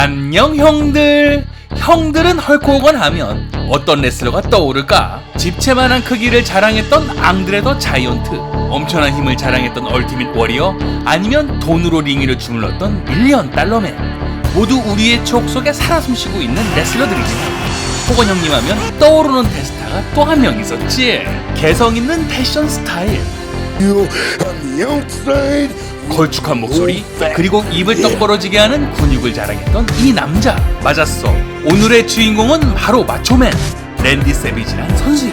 안녕 형들. 형들은 헐크 호건 하면 어떤 레슬러가 떠오를까? 집채만한 크기를 자랑했던 앙드레 더 자이언트, 엄청난 힘을 자랑했던 얼티밋 워리어, 아니면 돈으로 링 위를 주물렀던 밀리언 달러맨. 모두 우리의 추억 속에 살아 숨쉬고 있는 레슬러들이지만 호건 형님 하면 떠오르는 대스타가 또 한 명 있었지. 개성 있는 패션 스타일, 걸쭉한 목소리, 그리고 입을 떡 벌어지게 하는 근육을 자랑했던 이 남자. 맞았어, 오늘의 주인공은 바로 마초맨 랜디 세비지란 선수야.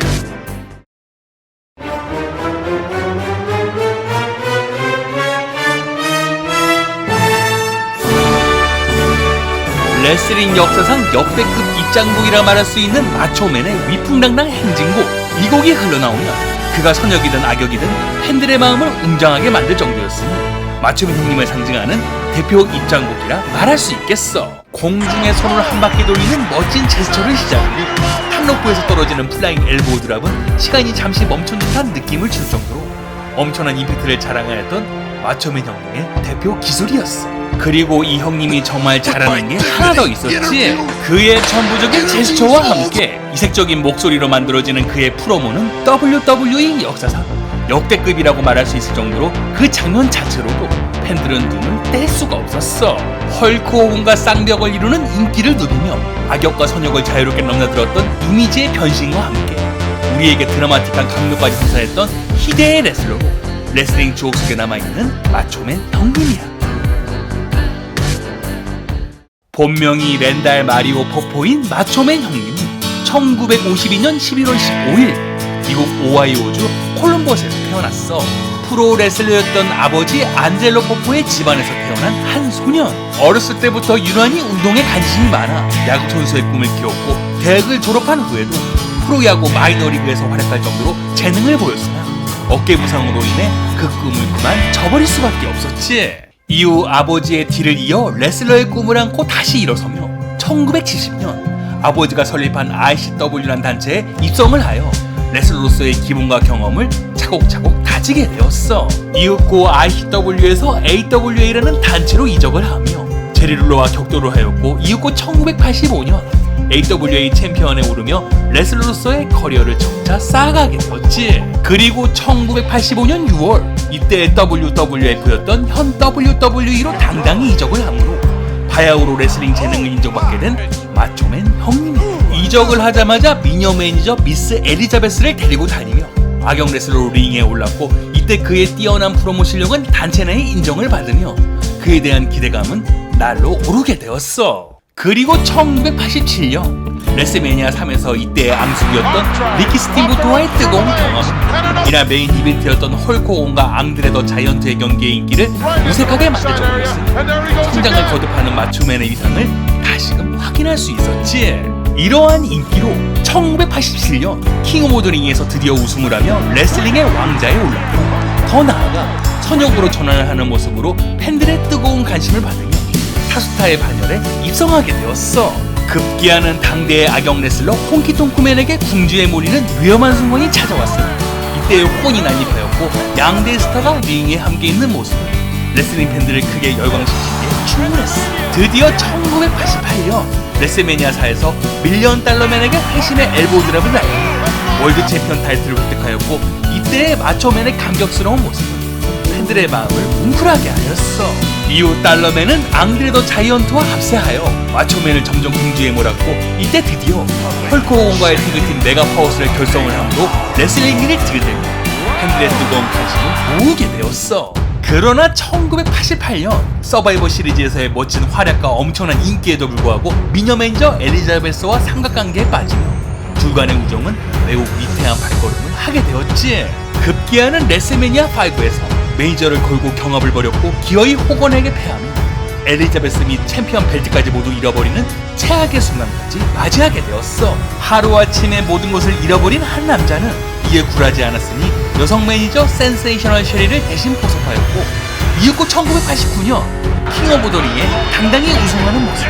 레슬링 역사상 역대급 입장곡이라 말할 수 있는 마초맨의 위풍당당 행진곡. 이 곡이 흘러나오면 그가 선역이든 악역이든 팬들의 마음을 웅장하게 만들 정도였으니 마초맨 형님을 상징하는 대표 입장곡이라 말할 수 있겠어. 공중에 손을 한 바퀴 돌리는 멋진 제스처를 시작으로 탑로프에서 떨어지는 플라잉 엘보우 드랍은 시간이 잠시 멈춘 듯한 느낌을 줄 정도로 엄청난 임팩트를 자랑하였던 마초맨 형님의 대표 기술이었어. 그리고 이 형님이 정말 잘하는 게 하나 더 있었지. 그의 천부적인 제스처와 함께 이색적인 목소리로 만들어지는 그의 프로모는 WWE 역사상 역대급이라고 말할 수 있을 정도로 그 장면 자체로도 팬들은 눈을 뗄 수가 없었어. 헐크 호건과 쌍벽을 이루는 인기를 누비며 악역과 선역을 자유롭게 넘나들었던 이미지의 변신과 함께 우리에게 드라마틱한 강도까지 선사했던 희대의 레슬러로 레슬링 추억 속에 남아있는 마초맨 형님이야. 본명이 랜달 마리오 포포인 마초맨 형님은 1952년 11월 15일 미국 오하이오주 콜럼버스에서 태어났어. 프로 레슬러였던 아버지 안젤로 포포의 집안에서 태어난 한 소년. 어렸을 때부터 유난히 운동에 관심이 많아 야구 선수의 꿈을 키웠고, 대학을 졸업한 후에도 프로야구 마이너리그에서 활약할 정도로 재능을 보였으나 어깨 부상으로 인해 그 꿈을 그만 저버릴 수밖에 없었지. 이후 아버지의 뒤를 이어 레슬러의 꿈을 안고 다시 일어서며 1970년 아버지가 설립한 ICW라는 단체에 입성을 하여 레슬러로서의 기본과 경험을 차곡차곡 다지게 되었어. 이윽고 ICW에서 AWA라는 단체로 이적을 하며 제리룰러와 격돌을 하였고, 이윽고 1985년 AWA 챔피언에 오르며 레슬러로서의 커리어를 점차 쌓아가게 되었지. 그리고 1985년 6월 이때 WWF였던 현 WWE로 당당히 이적을 하므로 바야흐로 레슬링 재능을 인정받게 된 마초맨 형님이 이적을 하자마자 미녀 매니저 미스 엘리자베스를 데리고 다니며 악역 레슬러로 링에 올랐고, 이때 그의 뛰어난 프로모 실력은 단체 내의 인정을 받으며 그에 대한 기대감은 날로 오르게 되었어. 그리고 1987년 레슬매니아 3에서 이때의 앙숙이었던 리키 스팀부트와의 뜨거운 경험, 이날 메인 이벤트였던 헐크 호건과 앙드레 더 자이언트의 경기의 인기를 무색하게 만들 정도였으니 성장을 거듭하는 마초맨의 위상을 다시금 확인할 수 있었지. 이러한 인기로 1987년 킹 오브 더 링에서 드디어 우승을 하며 레슬링의 왕자에 올랐고, 더 나아가 선역으로 전환을 하는 모습으로 팬들의 뜨거운 관심을 받으며 타수타의 반열에 입성하게 되었어. 급기야는 당대의 악역 레슬러 홍키통크맨에게 궁지에 몰리는 위험한 순간이 찾아왔으나 이때의 혼이 난입하였고, 양대 스타가 링에 함께 있는 모습은 레슬링 팬들을 크게 열광시키기에 충분했어. 드디어 1988년 레슬매니아4에서 밀리언 달러맨에게 회심의 엘보우 드랍을 날려 월드 챔피언 타이틀을 획득하였고, 이때의 마초맨의 감격스러운 모습은 팬들의 마음을 뭉클하게 하였어. 이후 달러맨은 앙드레 더 자이언트와 합세하여 마초맨을 점점 궁지에 몰았고, 이때 드디어 헐크 호건과의 태그팀 메가 파워스를 결성을 함으로 레슬링기를 들이대며 팬들의 뜨거운 관심을 모으게 되었어. 그러나 1988년 서바이버 시리즈에서의 멋진 활약과 엄청난 인기에도 불구하고 미녀 매니저 엘리자베스와 삼각관계에 빠지며 둘간의 우정은 매우 위태한 발걸음을 하게 되었지. 급기야는 레슬매니아 5에서 매니저를 걸고 경합을 벌였고, 기어이 호건에게 패하며 엘리자베스 및 챔피언 벨트까지 모두 잃어버리는 최악의 순간까지 맞이하게 되었어. 하루아침에 모든 것을 잃어버린 한 남자는 이에 굴하지 않았으니 여성 매니저 센세이셔널 쉐리를 대신 포섭하였고, 이윽고 1989년 킹 오브 더 링에 당당히 우승하는 모습,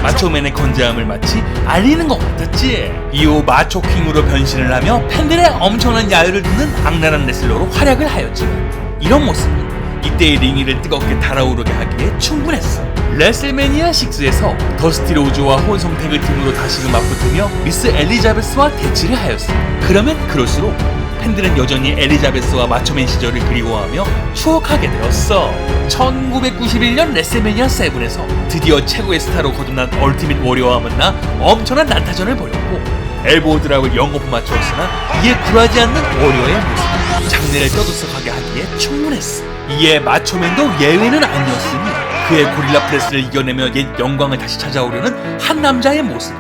마초맨의 건재함을 마치 알리는 것 같았지. 이후 마초 킹으로 변신을 하며 팬들의 엄청난 야유를 듣는 악랄한 레슬러로 활약을 하였지만, 이런 모습은 이때의 링 위를 뜨겁게 달아오르게 하기에 충분했어. 레슬매니아 6에서 더스티 로즈와 혼성 태그팀으로 다시금 맞붙으며 미스 엘리자베스와 대치를 하였어. 그러면 그럴수록 팬들은 여전히 엘리자베스와 마초맨 시절을 그리워하며 추억하게 되었어. 1991년 레슬매니아 7에서 드디어 최고의 스타로 거듭난 얼티밋 워리어와 만나 엄청난 난타전을 벌였고 엘보우 드랍을 영겁 맞추었으나 이에 굴하지 않는 워리어의 모습, 장내를 떠들썩하게 하기에 충분했어. 이에 마초맨도 예외는 아니었으니 그의 고릴라 프레스를 이겨내며 옛 영광을 다시 찾아오려는 한 남자의 모습이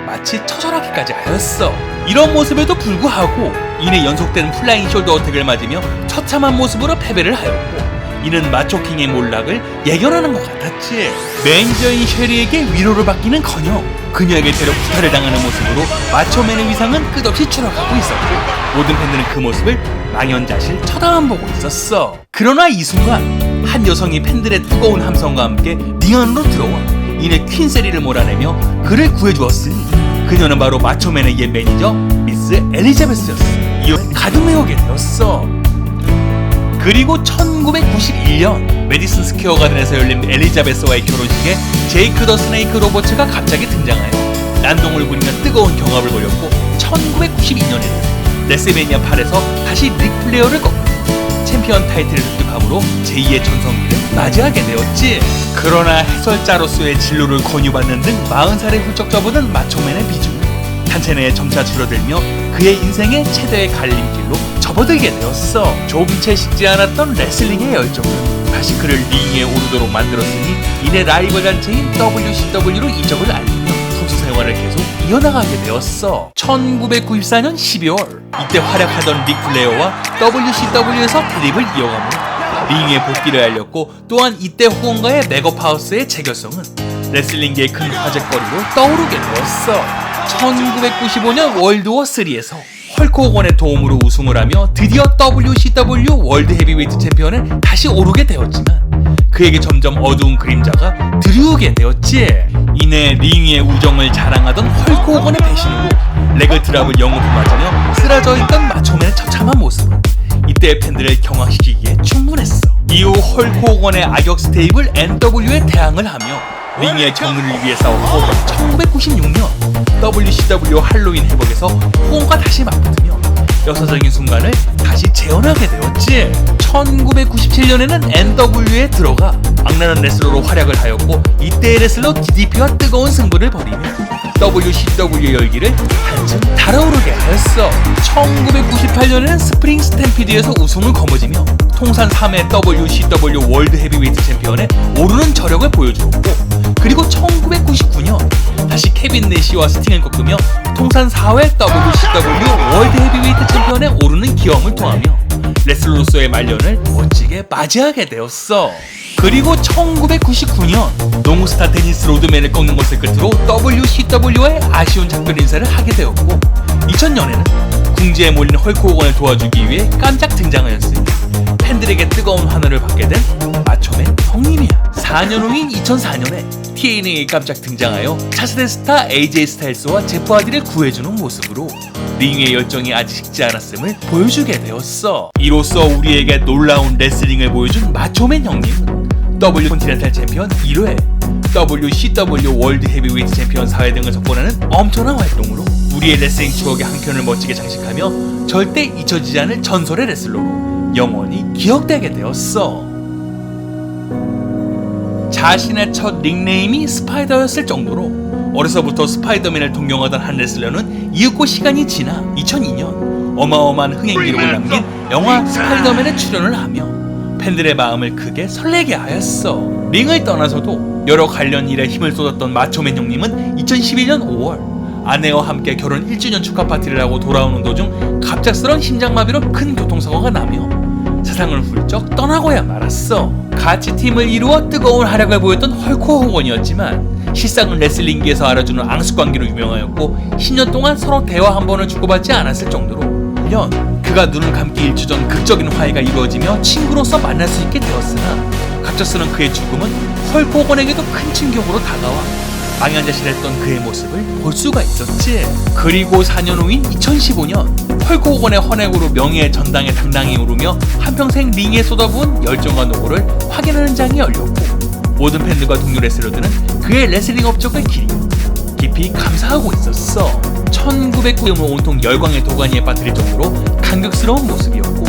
마치 처절하기까지 하였어. 이런 모습에도 불구하고 이내 연속되는 플라잉 숄더 어택을 맞으며 처참한 모습으로 패배를 하였고 이는 마초킹의 몰락을 예견하는 것 같았지. 매니저인 쉐리에게 위로를 받기는커녕 그녀에게 대려 구타를 당하는 모습으로 마초맨의 위상은 끝없이 추락하고 있었고 모든 팬들은 그 모습을 망연자실 쳐다만 보고 있었어. 그러나 이 순간 한 여성이 팬들의 뜨거운 함성과 함께 링 안으로 들어와 이내 퀸세리를 몰아내며 그를 구해주었으니 그녀는 바로 마초맨의 옛 매니저 미스 엘리자베스였어. 이어 가득 메우게 되었어. 그리고 1991년 메디슨 스퀘어 가든에서 열린 엘리자베스와의 결혼식에 제이크 더 스네이크 로버츠가 갑자기 등장하여 난동을 부리며 뜨거운 경합을 벌였고 1992년에는 레슬매니아 8에서 다시 릭 플레어를 꺾고 챔피언 타이틀을 획득함으로 제2의 전성기를 맞이하게 되었지. 그러나 해설자로서의 진로를 권유받는 등 40살에 훌쩍 접어든 마초맨의 비중은 단체 내에 점차 줄어들며 그의 인생의 최대의 갈림길로 접어들게 되었어. 조금 채 식지 않았던 레슬링의 열정은 다시 그를 링에 오르도록 만들었으니 이내 라이벌 단체인 WCW로 이적을 알리며 선수 생활을 계속 이어나가게 되었어. 1994년 12월 이때 활약하던 릭 플레어와 WCW에서 대립을 이어가며 링에 복귀를 알렸고 또한 이때 후원가의 맥업하우스의 재결성은 레슬링계의 큰 화제거리로 떠오르게 되었어. 1995년 월드워 3에서 헐크 호건의 도움으로 우승을 하며 드디어 WCW 월드 헤비웨이트 챔피언에 다시 오르게 되었지만 그에게 점점 어두운 그림자가 드리우게 되었지. 이내 링 위의 우정을 자랑하던 헐크 호건의 배신으로 레그 드랍을 영업을 맞으며 쓰러져 있던 마초맨의 처참한 모습은 이때의 팬들을 경악시키기에 충분했어. 이후 헐크 호건의 악역 스테이블 NW에 대항을 하며 링의 정의를 위해 싸웠고 1996년 WCW 할로윈 해복에서 호건과 다시 맞붙으며 역사적인 순간을 다시 재현하게 되었지. 1997년에는 NW에 들어가 악랄한 레슬러로 활약을 하였고 이때의 레슬러 DDP와 뜨거운 승부를 벌이며 WCW의 열기를 한층 달아오르게 하였어. 1998년에는 스프링 스탬피드에서 우승을 거머쥐며 통산 3회 WCW 월드 헤비웨이트 챔피언에 오르는 저력을 보여주었고 그리고 1999년 다시 케빈 내시와 스팅을 꺾으며 통산 4회 WCW 월드 헤비웨이트 챔피언에 오르는 기염을 통하며 레슬러로서의 말년을 멋지게 맞이하게 되었어. 그리고 1999년 농구스타 데니스 로드맨을 꺾는 것을 끝으로 WCW의 아쉬운 작별 인사를 하게 되었고 2000년에는 궁지에 몰린 헐크 호건을 도와주기 위해 깜짝 등장하였으니 팬들에게 뜨거운 환호를 받게 된 마초맨 형님이야. 4년 후인 2004년에 TNA에 깜짝 등장하여 차세대 스타 AJ 스타일스와 제프 하디를 구해주는 모습으로 링 위의 열정이 아직 식지 않았음을 보여주게 되었어. 이로써 우리에게 놀라운 레슬링을 보여준 마초맨 형님은 W 컨티넨탈 챔피언 1회, WCW 월드 헤비웨이트 챔피언 4회 등을 석권하는 엄청난 활동으로 우리의 레슬링 추억의 한 편을 멋지게 장식하며 절대 잊혀지지 않을 전설의 레슬러로 영원히 기억되게 되었어. 자신의 첫 닉네임이 스파이더였을 정도로 어려서부터 스파이더맨을 동경하던 한 레슬러는 이윽고 시간이 지나 2002년 어마어마한 흥행 기록을 남긴 영화 스파이더맨에 출연을 하며 팬들의 마음을 크게 설레게 하였어. 링을 떠나서도 여러 관련 일에 힘을 쏟았던 마초맨 형님은 2011년 5월 아내와 함께 결혼 1주년 축하 파티를 하고 돌아오는 도중 갑작스런 심장마비로 큰 교통사고가 나며 세상을 훌쩍 떠나고야 말았어. 같이 팀을 이루어 뜨거운 활약을 보였던 헐크 호건이었지만 실상은 레슬링계에서 알아주는 앙숙관계로 유명하였고 10년 동안 서로 대화 한 번을 주고받지 않았을 정도로 1년 그가 눈을 감기 일주 전 극적인 화해가 이루어지며 친구로서 만날 수 있게 되었으나 갑작스런 그의 죽음은 헐크 호건에게도 큰 충격으로 다가와 망연자실했던 그의 모습을 볼 수가 있었지. 그리고 4년 후인 2015년 헐크 호건의 헌액으로 명예의 전당에 당당히 오르며 한평생 링에 쏟아부은 열정과 노고를 확인하는 장이 열렸고 모든 팬들과 동료 레슬러들은 그의 레슬링 업적을 깊이 감사하고 있었어. 1909년은 온통 열광의 도가니에 빠뜨릴 정도로 감격스러운 모습이었고,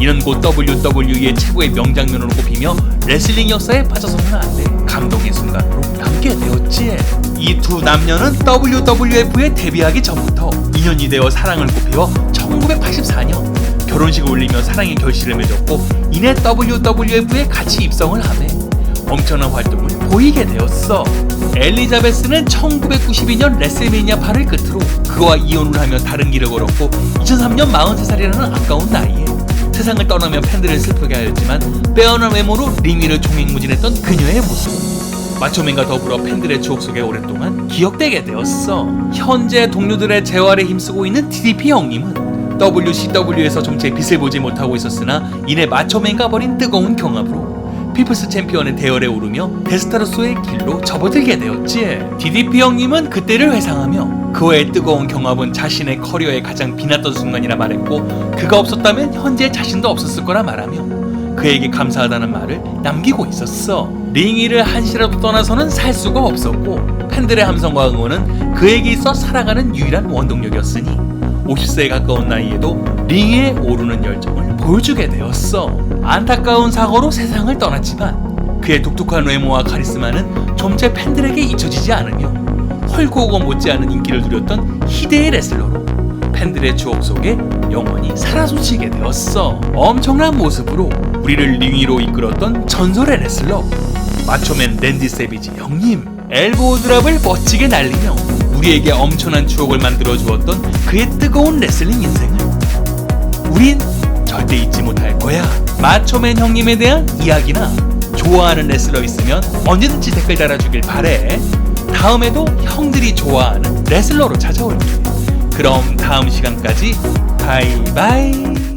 이는 곧 WWE의 최고의 명장면으로 꼽히며 레슬링 역사에 빠져서는 안 돼 감동의 순간으로 남게 되었지. 이 두 남녀는 WWF에 데뷔하기 전부터 인연이 되어 사랑을 꽃피워 1984년 결혼식을 올리며 사랑의 결실을 맺었고, 이내 WWF에 같이 입성을 하며 엄청난 활동을 보이게 되었어. 엘리자베스는 1992년 레슬매니아 8을 끝으로 그와 이혼을 하며 다른 길을 걸었고, 2003년 43살이라는 아까운 나이에 세상을 떠나며 팬들을 슬프게 하였지만 빼어난 외모로 링 위를 종횡무진했던 그녀의 모습, 마초맨과 더불어 팬들의 추억 속에 오랫동안 기억되게 되었어. 현재 동료들의 재활에 힘쓰고 있는 DDP 형님은 WCW에서 좀제 빛을 보지 못하고 있었으나 이내 마초맨과 벌인 뜨거운 경합으로 피플스 챔피언의 대열에 오르며 데스타로스의 길로 접어들게 되었지. DDP 형님은 그때를 회상하며 그와의 뜨거운 경합은 자신의 커리어에 가장 빛났던 순간이라 말했고, 그가 없었다면 현재 자신도 없었을 거라 말하며 그에게 감사하다는 말을 남기고 있었어. 링 위를 한시라도 떠나서는 살 수가 없었고, 팬들의 함성과 응원은 그에게 있어 살아가는 유일한 원동력이었으니 50세에 가까운 나이에도 링 위에 오르는 열정을 보여주게 되었어. 안타까운 사고로 세상을 떠났지만 그의 독특한 외모와 카리스마는 점차 팬들에게 잊혀지지 않으며 헐크 호건 못지않은 인기를 누렸던 희대의 레슬러로 팬들의 추억 속에 영원히 살아숨쉬게 되었어. 엄청난 모습으로 우리를 링 위로 이끌었던 전설의 레슬러 마초맨 랜디 세비지 형님, 엘보우 드랍을 멋지게 날리며 우리에게 엄청난 추억을 만들어 주었던 그의 뜨거운 레슬링 인생을 우린 절대 잊지 못할 거야. 마초맨 형님에 대한 이야기나 좋아하는 레슬러 있으면 언제든지 댓글 달아주길 바래. 다음에도 형들이 좋아하는 레슬러로 찾아올게. 그럼 다음 시간까지 바이바이.